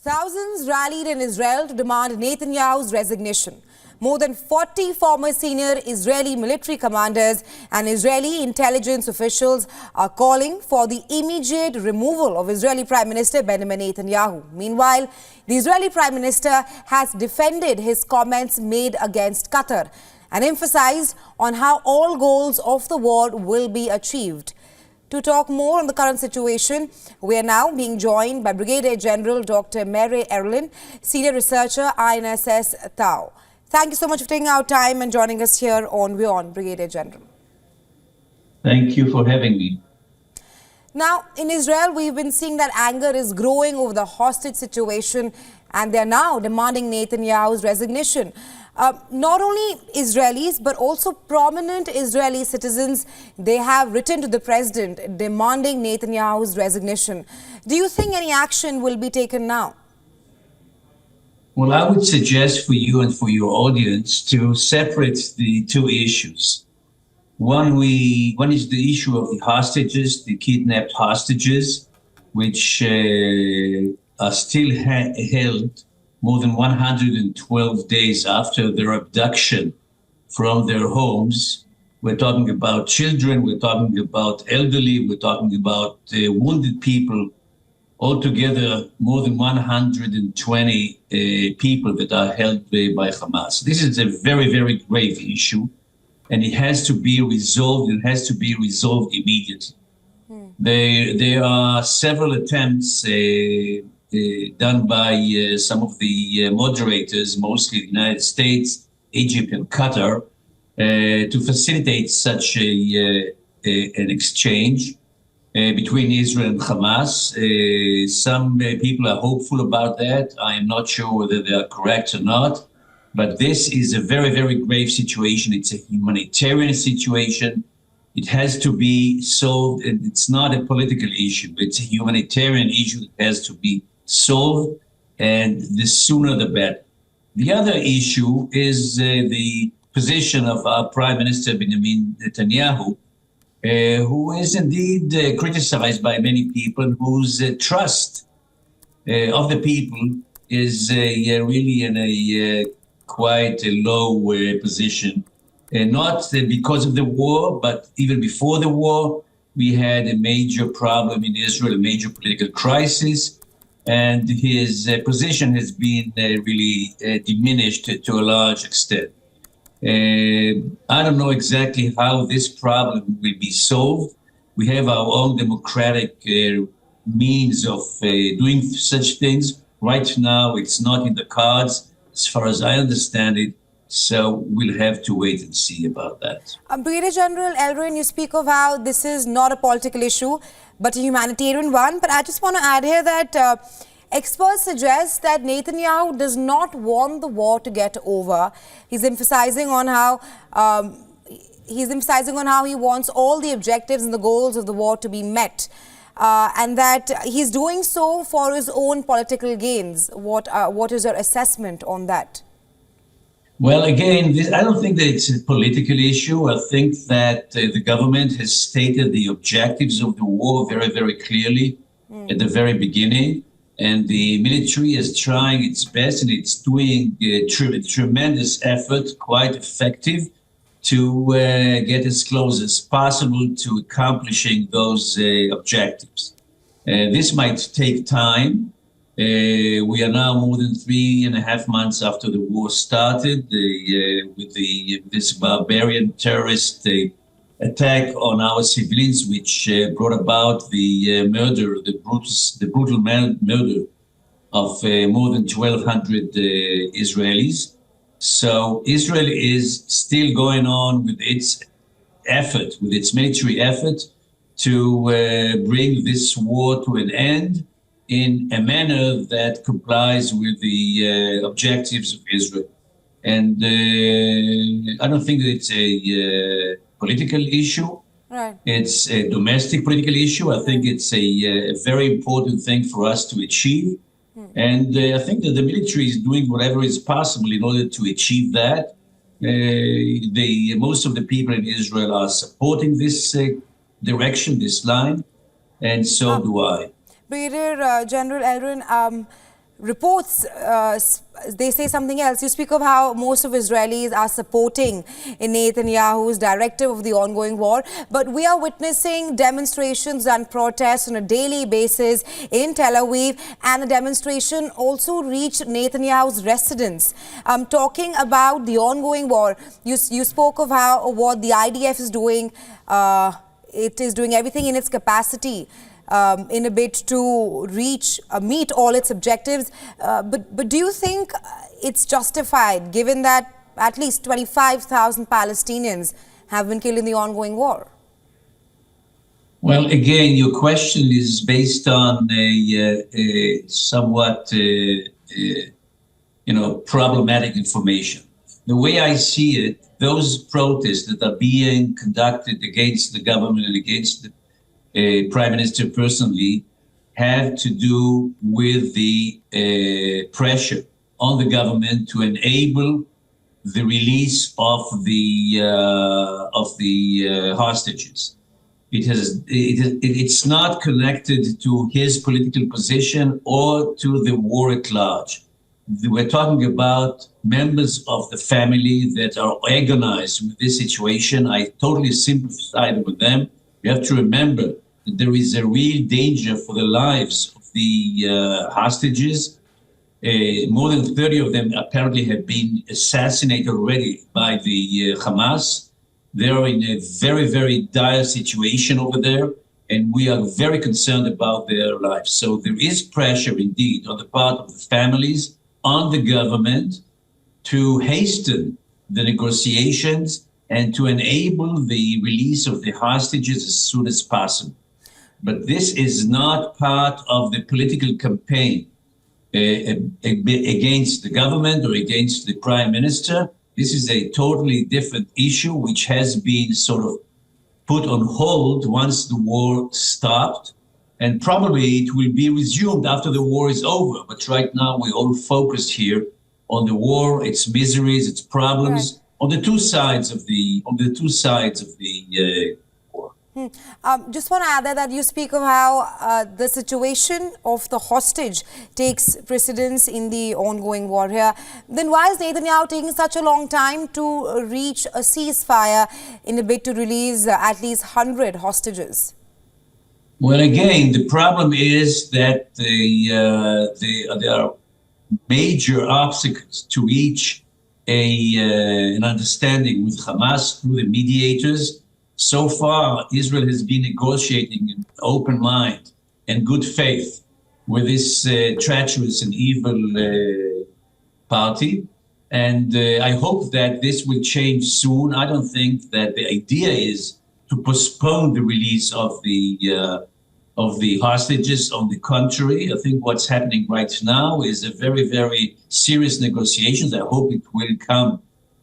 Thousands rallied in Israel to demand Netanyahu's resignation. More than 40 former senior Israeli military commanders and Israeli intelligence officials are calling for the immediate removal of Israeli Prime Minister Benjamin Netanyahu. Meanwhile, the Israeli Prime Minister has defended his comments made against Qatar and emphasized on how all goals of the war will be achieved. To talk more on the current situation, we are now being joined by Brigadier General Dr. Elin, Senior Researcher, INSS Tau. Thank you so much for taking our time and joining us here on WION, Brigadier General. Thank you for having me. Now, in Israel, we've been seeing that anger is growing over the hostage situation, and they're now demanding Netanyahu's resignation. Not only Israelis, but also prominent Israeli citizens, they have written to the president demanding Netanyahu's resignation. Do you think any action will be taken now? Well, I would suggest for you and for your audience to separate the two issues. One is the issue of the hostages, the kidnapped hostages, which are still held more than 112 days after their abduction from their homes. We're talking about children, we're talking about elderly, we're talking about wounded people. Altogether, more than 120 people that are held by Hamas. This is a very, very grave issue, and it has to be resolved. It has to be resolved immediately. There are several attempts done by some of the moderators, mostly the United States, Egypt, and Qatar, to facilitate such an exchange between Israel and Hamas. Some people are hopeful about that. I am not sure whether they are correct or not, but this is a very, very grave situation. It's a humanitarian situation. It has to be solved, and it's not a political issue. It's a humanitarian issue that has to be solved, and the sooner the better. The other issue is the position of our Prime Minister Benjamin Netanyahu, who is indeed criticized by many people, whose trust of the people is really in a quite a low position. Not because of the war, but even before the war, we had a major problem in Israel, a major political crisis, and his position has been really diminished to a large extent. I don't know exactly how this problem will be solved. We have our own democratic means of doing such things. Right now, it's not in the cards, as far as I understand it. So we'll have to wait and see about that. Brigadier General Elin, you speak of how this is not a political issue, but a humanitarian one. But I just want to add here that experts suggest that Netanyahu does not want the war to get over. He's emphasizing on how he wants all the objectives and the goals of the war to be met, and that he's doing so for his own political gains. What is your assessment on that? Well, again, I don't think that it's a political issue. I think that the government has stated the objectives of the war very, very clearly at the very beginning. And the military is trying its best, and it's doing a tremendous effort, quite effective, to get as close as possible to accomplishing those objectives. This might take time. We are now more than 3.5 months after the war started with this barbarian terrorist attack on our civilians, which brought about the brutal murder of more than 1,200 Israelis. So Israel is still going on with its effort, with its military effort, to bring this war to an end in a manner that complies with the objectives of Israel. And I don't think that it's a political issue. Right. It's a domestic political issue. I think it's a very important thing for us to achieve. And I think that the military is doing whatever is possible in order to achieve that. Most of the people in Israel are supporting this direction, this line, and so do I. Brigadier General Elin, reports, they say something else. You speak of how most of Israelis are supporting Netanyahu's directive of the ongoing war, but we are witnessing demonstrations and protests on a daily basis in Tel Aviv, and the demonstration also reached Netanyahu's residence. Talking about the ongoing war, you spoke of how what the IDF is doing. It is doing everything in its capacity in a bid to meet all its objectives. But do you think it's justified, given that at least 25,000 Palestinians have been killed in the ongoing war? Well, again, your question is based on a somewhat, problematic information. The way I see it, those protests that are being conducted against the government and against the Prime Minister personally have to do with the pressure on the government to enable the release of the hostages. It's not connected to his political position or to the war at large. We're talking about members of the family that are agonized with this situation. I totally sympathize with them. You have to remember that there is a real danger for the lives of the hostages. More than 30 of them apparently have been assassinated already by the Hamas. They are in a very, very dire situation over there, and we are very concerned about their lives. So there is pressure indeed on the part of the families, on the government, to hasten the negotiations and to enable the release of the hostages as soon as possible. But this is not part of the political campaign against the government or against the prime minister. This is a totally different issue which has been sort of put on hold once the war stopped. And probably it will be resumed after the war is over. But right now we're all focused here on the war, its miseries, its problems, right, on the two sides of the war. Just want to add that you speak of how the situation of the hostage takes precedence in the ongoing war here. Then why is Netanyahu taking such a long time to reach a ceasefire in a bid to release at least 100 hostages? Well, again, the problem is that there are major obstacles to reach an understanding with Hamas through the mediators. So far, Israel has been negotiating in open mind and good faith with this treacherous and evil party. And I hope that this will change soon. I don't think that the idea is to postpone the release of the hostages. On the contrary, I think what's happening right now is a very, very serious negotiations. I hope it will come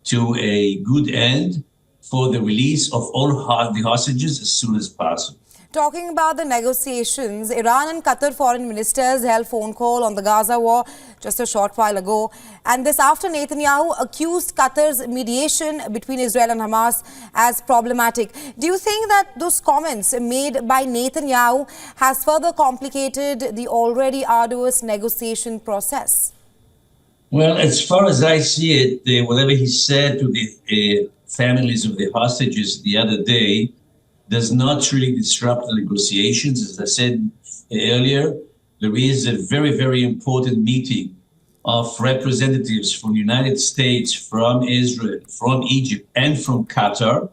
to a good end for the release of all the hostages as soon as possible. Talking about the negotiations, Iran and Qatar foreign ministers held phone call on the Gaza war just a short while ago. And this after Netanyahu accused Qatar's mediation between Israel and Hamas as problematic. Do you think that those comments made by Netanyahu has further complicated the already arduous negotiation process? Well, as far as I see it, whatever he said to the families of the hostages the other day does not really disrupt the negotiations. As I said earlier, there is a very, very important meeting of representatives from the United States, from Israel, from Egypt, and from Qatar.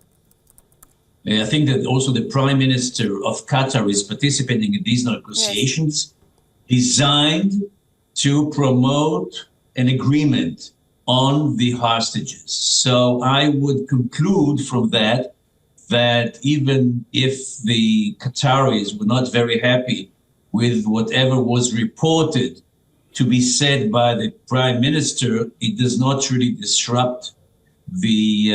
I think that also the Prime Minister of Qatar is participating in these negotiations, designed to promote an agreement on the hostages. So I would conclude from that even if the Qataris were not very happy with whatever was reported to be said by the Prime Minister, it does not really disrupt the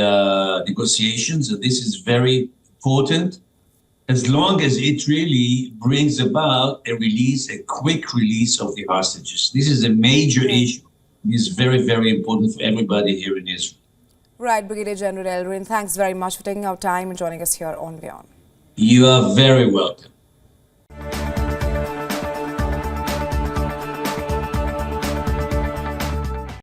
negotiations. And this is very important, as long as it really brings about a quick release of the hostages. This is a major issue. It is very, very important for everybody here in Israel. Right, Brigadier General Elin, thanks very much for taking our time and joining us here on WION. You are very welcome.